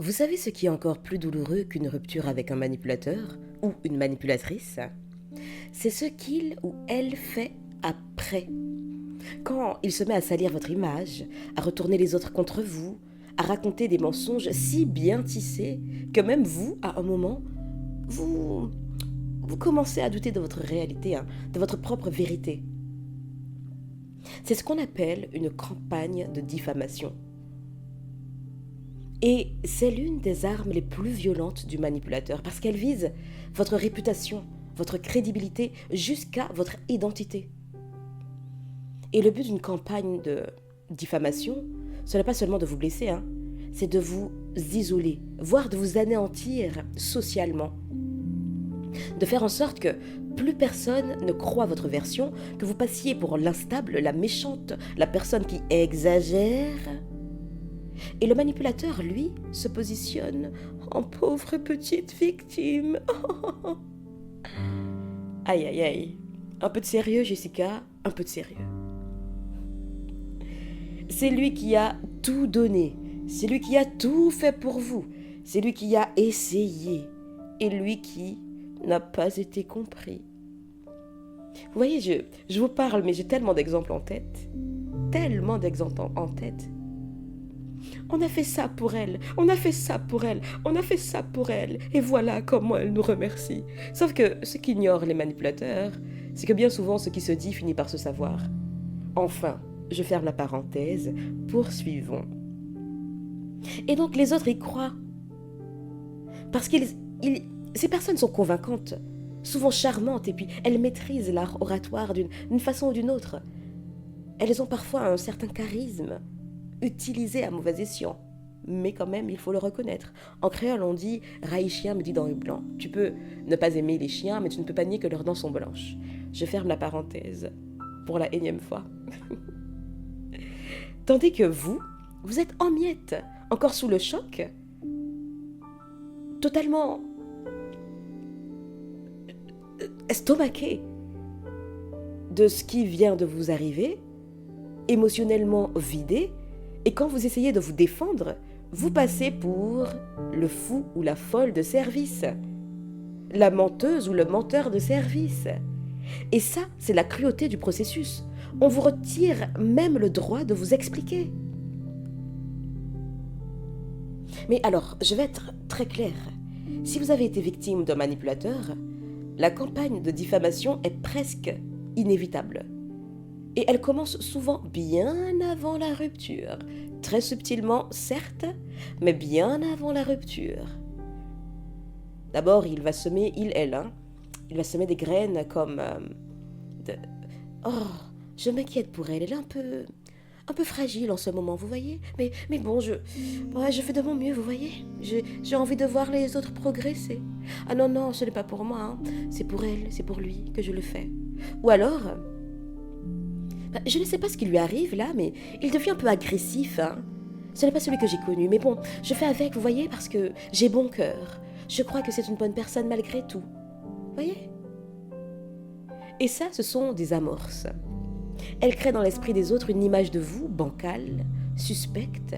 Vous savez ce qui est encore plus douloureux qu'une rupture avec un manipulateur ou une manipulatrice? C'est ce qu'il ou elle fait après. Quand il se met à salir votre image, à retourner les autres contre vous, à raconter des mensonges si bien tissés que même vous, à un moment, vous, vous commencez à douter de votre réalité, hein, de votre propre vérité. C'est ce qu'on appelle une campagne de diffamation. Et c'est l'une des armes les plus violentes du manipulateur parce qu'elle vise votre réputation, votre crédibilité jusqu'à votre identité. Et le but d'une campagne de diffamation, ce n'est pas seulement de vous blesser, hein, c'est de vous isoler, voire de vous anéantir socialement. De faire en sorte que plus personne ne croit votre version, que vous passiez pour l'instable, la méchante, la personne qui exagère. Et le manipulateur, lui, se positionne en pauvre petite victime. Aïe, aïe, aïe. Un peu de sérieux, Jessica, un peu de sérieux. C'est lui qui a tout donné. C'est lui qui a tout fait pour vous. C'est lui qui a essayé. Et lui qui n'a pas été compris. Vous voyez, je vous parle, mais j'ai tellement d'exemples en tête. Tellement d'exemples en tête. On a fait ça pour elle, on a fait ça pour elle, on a fait ça pour elle, et voilà comment elle nous remercie. Sauf que ce qu'ignorent les manipulateurs, c'est que bien souvent ce qui se dit finit par se savoir. Enfin, je ferme la parenthèse, poursuivons. Et donc les autres y croient. Parce que ces personnes sont convaincantes, souvent charmantes, et puis elles maîtrisent l'art oratoire d'une façon ou d'une autre. Elles ont parfois un certain charisme, utilisé à mauvais escient. Mais quand même, il faut le reconnaître. En créole, on dit « raille chien me dit dents blanc ». Tu peux ne pas aimer les chiens, mais tu ne peux pas nier que leurs dents sont blanches. Je ferme la parenthèse pour la énième fois. Tandis que vous êtes en miettes, encore sous le choc, totalement estomaqué de ce qui vient de vous arriver, émotionnellement vidé. Et quand vous essayez de vous défendre, vous passez pour le fou ou la folle de service, la menteuse ou le menteur de service. Et ça, c'est la cruauté du processus. On vous retire même le droit de vous expliquer. Mais alors, je vais être très claire. Si vous avez été victime d'un manipulateur, la campagne de diffamation est presque inévitable. Et elle commence souvent bien avant la rupture. Très subtilement, certes, mais bien avant la rupture. D'abord, il va semer, il va semer des graines comme... Oh, je m'inquiète pour elle, elle est un peu fragile en ce moment, vous voyez. Mais bon, je fais de mon mieux, vous voyez. J'ai envie de voir les autres progresser. Ah non, non, ce n'est pas pour moi, hein. C'est pour elle, c'est pour lui que je le fais. Ou alors... je ne sais pas ce qui lui arrive là, mais il devient un peu agressif. Hein. Ce n'est pas celui que j'ai connu, mais bon, je fais avec, vous voyez, parce que j'ai bon cœur. Je crois que c'est une bonne personne malgré tout. Vous voyez? Et ça, ce sont des amorces. Elles créent dans l'esprit des autres une image de vous, bancale, suspecte.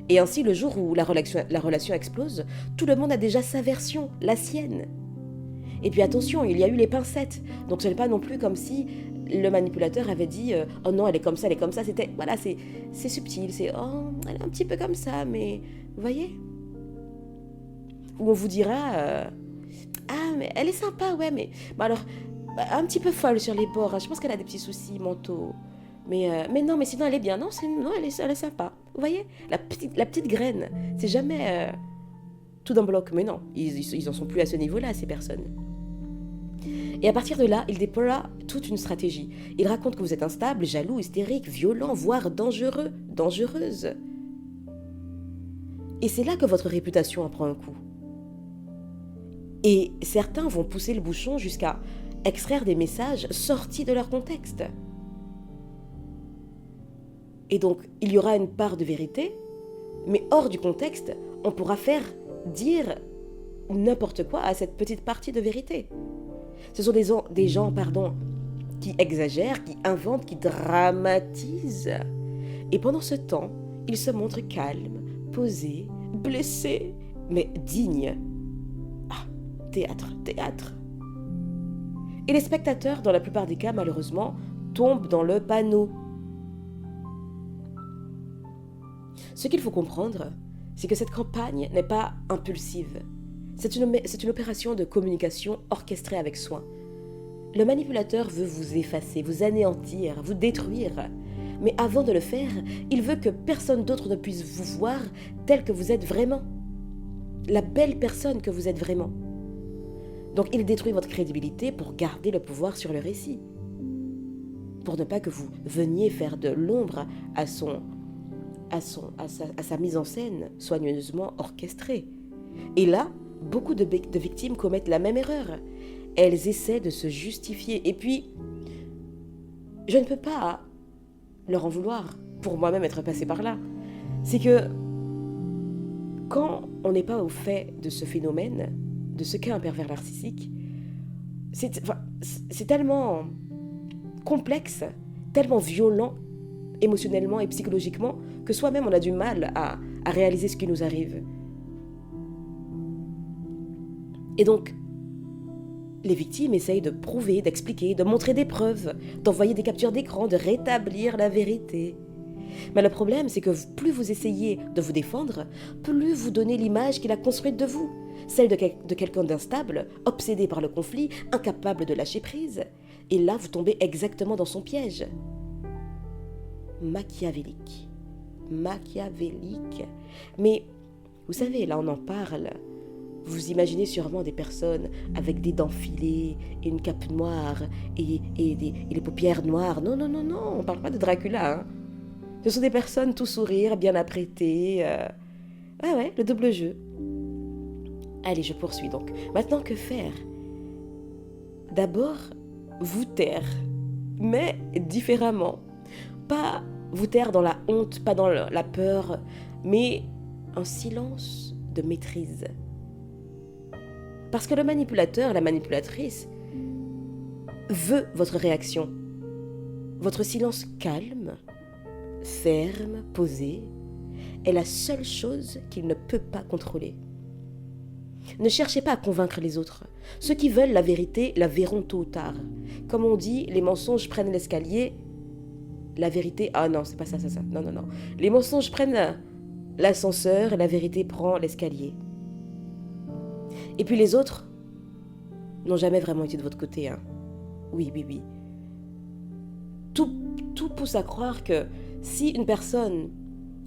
Et ainsi, le jour où la relation explose, tout le monde a déjà sa version, la sienne. Et puis attention, il y a eu les pincettes. Donc ce n'est pas non plus comme si le manipulateur avait dit oh non, elle est comme ça, c'était voilà, c'est subtil, c'est oh, elle est un petit peu comme ça, mais vous voyez? Ou on vous dira ah mais elle est sympa, ouais, mais bon, alors un petit peu folle sur les bords, hein, je pense qu'elle a des petits soucis mentaux. Mais non, mais sinon elle est bien, non, elle est sympa. Vous voyez? La petite graine, c'est jamais tout d'un bloc, mais non, ils en sont plus à ce niveau-là, ces personnes. Et à partir de là, il déploie toute une stratégie. Il raconte que vous êtes instable, jaloux, hystérique, violent, voire dangereux, dangereuse. Et c'est là que votre réputation en prend un coup. Et certains vont pousser le bouchon jusqu'à extraire des messages sortis de leur contexte. Et donc, il y aura une part de vérité, mais hors du contexte, on pourra faire dire n'importe quoi à cette petite partie de vérité. Ce sont des gens, qui exagèrent, qui inventent, qui dramatisent. Et pendant ce temps, ils se montrent calmes, posés, blessé, mais digne. Ah, théâtre, théâtre. Et les spectateurs, dans la plupart des cas, malheureusement, tombent dans le panneau. Ce qu'il faut comprendre, c'est que cette campagne n'est pas impulsive. C'est une opération de communication orchestrée avec soin. Le manipulateur veut vous effacer, vous anéantir, vous détruire. Mais avant de le faire, il veut que personne d'autre ne puisse vous voir tel que vous êtes vraiment. La belle personne que vous êtes vraiment. Donc il détruit votre crédibilité pour garder le pouvoir sur le récit. Pour ne pas que vous veniez faire de l'ombre à sa mise en scène soigneusement orchestrée. Et là, beaucoup de victimes commettent la même erreur. Elles essaient de se justifier. Et puis, je ne peux pas leur en vouloir, pour moi-même être passé par là. C'est que quand on n'est pas au fait de ce phénomène, de ce qu'est un pervers narcissique, c'est tellement complexe, tellement violent émotionnellement et psychologiquement que soi-même on a du mal à réaliser ce qui nous arrive. Et donc, les victimes essayent de prouver, d'expliquer, de montrer des preuves, d'envoyer des captures d'écran, de rétablir la vérité. Mais le problème, c'est que plus vous essayez de vous défendre, plus vous donnez l'image qu'il a construite de vous, celle de quelqu'un d'instable, obsédé par le conflit, incapable de lâcher prise. Et là, vous tombez exactement dans son piège. Machiavélique. Mais, vous savez, là on en parle. Vous imaginez sûrement des personnes avec des dents filées, et une cape noire, et les paupières noires. Non, on parle pas de Dracula. Hein. Ce sont des personnes tout sourire, bien apprêtées. Ouais, le double jeu. Allez, je poursuis donc. Maintenant, que faire ? D'abord, vous taire. Mais différemment. Pas vous taire dans la honte, pas dans la peur, mais un silence de maîtrise. Parce que le manipulateur, la manipulatrice, veut votre réaction. Votre silence calme, ferme, posé, est la seule chose qu'il ne peut pas contrôler. Ne cherchez pas à convaincre les autres. Ceux qui veulent la vérité la verront tôt ou tard. Comme on dit, les mensonges prennent l'escalier, la vérité... Ah non, c'est pas ça. Non. Les mensonges prennent l'ascenseur et la vérité prend l'escalier. Et puis les autres n'ont jamais vraiment été de votre côté. Hein. Oui. Tout pousse à croire que si une personne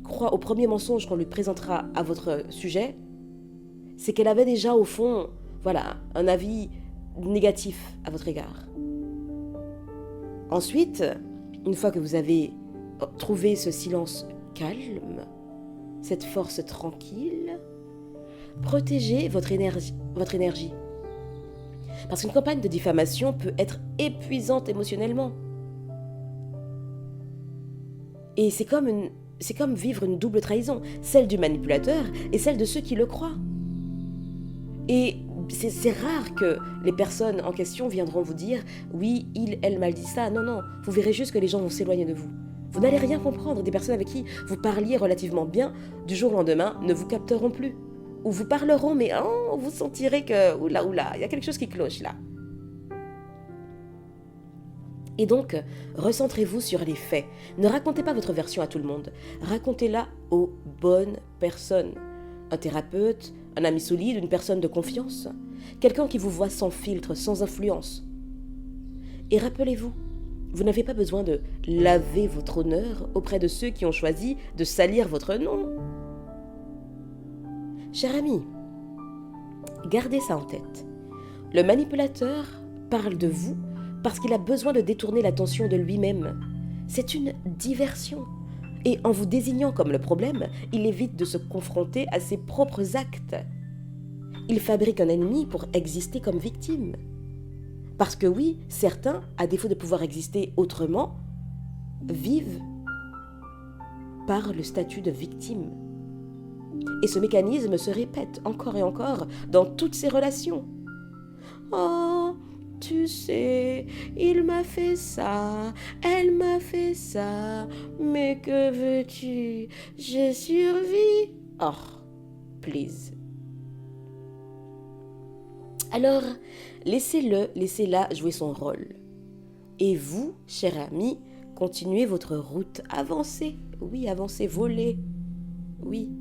croit au premier mensonge qu'on lui présentera à votre sujet, c'est qu'elle avait déjà au fond, un avis négatif à votre égard. Ensuite, une fois que vous avez trouvé ce silence calme, cette force tranquille, protégez votre énergie. Parce qu'une campagne de diffamation peut être épuisante émotionnellement. Et c'est comme vivre une double trahison, celle du manipulateur et celle de ceux qui le croient. Et c'est rare que les personnes en question viendront vous dire « Oui, elle m'a dit ça ». Non, vous verrez juste que les gens vont s'éloigner de vous. Vous n'allez rien comprendre. Des personnes avec qui vous parliez relativement bien, du jour au lendemain, ne vous capteront plus. Ou vous parleront, mais vous sentirez que « Oula, il y a quelque chose qui cloche là ». Et donc, recentrez-vous sur les faits. Ne racontez pas votre version à tout le monde. Racontez-la aux bonnes personnes. Un thérapeute, un ami solide, une personne de confiance. Quelqu'un qui vous voit sans filtre, sans influence. Et rappelez-vous, vous n'avez pas besoin de laver votre honneur auprès de ceux qui ont choisi de salir votre nom. Cher ami, gardez ça en tête. Le manipulateur parle de vous parce qu'il a besoin de détourner l'attention de lui-même. C'est une diversion. Et en vous désignant comme le problème, il évite de se confronter à ses propres actes. Il fabrique un ennemi pour exister comme victime. Parce que oui, certains, à défaut de pouvoir exister autrement, vivent par le statut de victime. Et ce mécanisme se répète encore et encore dans toutes ses relations. Oh, tu sais, il m'a fait ça, elle m'a fait ça, mais que veux-tu, je survis. Oh, plaise. Alors, laissez-la jouer son rôle. Et vous, cher ami, continuez votre route, avancez, oui, avancez, volez, oui.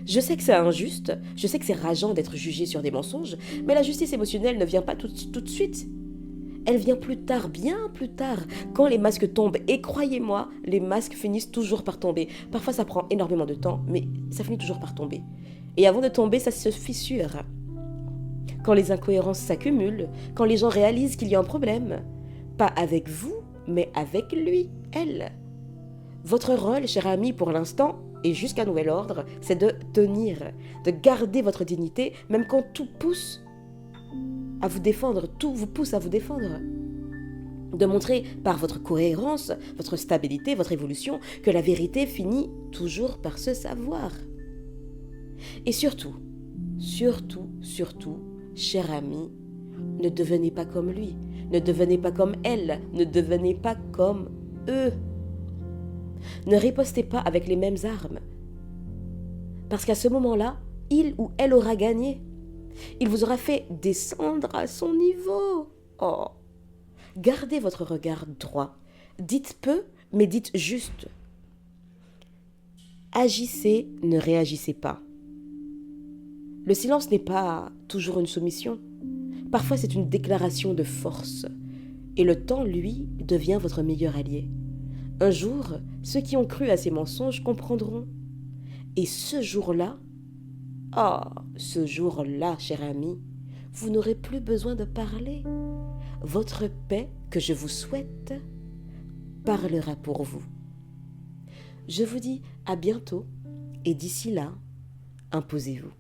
Je sais que c'est injuste, je sais que c'est rageant d'être jugé sur des mensonges, mais la justice émotionnelle ne vient pas tout de suite. Elle vient plus tard, bien plus tard, quand les masques tombent. Et croyez-moi, les masques finissent toujours par tomber. Parfois ça prend énormément de temps, mais ça finit toujours par tomber. Et avant de tomber, ça se fissure. Quand les incohérences s'accumulent, quand les gens réalisent qu'il y a un problème, pas avec vous, mais avec lui, elle. Votre rôle, cher ami, pour l'instant, et jusqu'à nouvel ordre, c'est de tenir, de garder votre dignité, même quand tout pousse à vous défendre, tout vous pousse à vous défendre. De montrer par votre cohérence, votre stabilité, votre évolution, que la vérité finit toujours par se savoir. Et surtout, cher ami, ne devenez pas comme lui, ne devenez pas comme elle, ne devenez pas comme eux. Ne ripostez pas avec les mêmes armes, parce qu'à ce moment-là, il ou elle aura gagné. Il vous aura fait descendre à son niveau. Oh, gardez votre regard droit. Dites peu, mais dites juste. Agissez, ne réagissez pas. Le silence n'est pas toujours une soumission. Parfois, c'est une déclaration de force. Et le temps, lui, devient votre meilleur allié. Un jour, ceux qui ont cru à ces mensonges comprendront. Et ce jour-là, ce jour-là, cher ami, vous n'aurez plus besoin de parler. Votre paix, que je vous souhaite, parlera pour vous. Je vous dis à bientôt, et d'ici là, imposez-vous.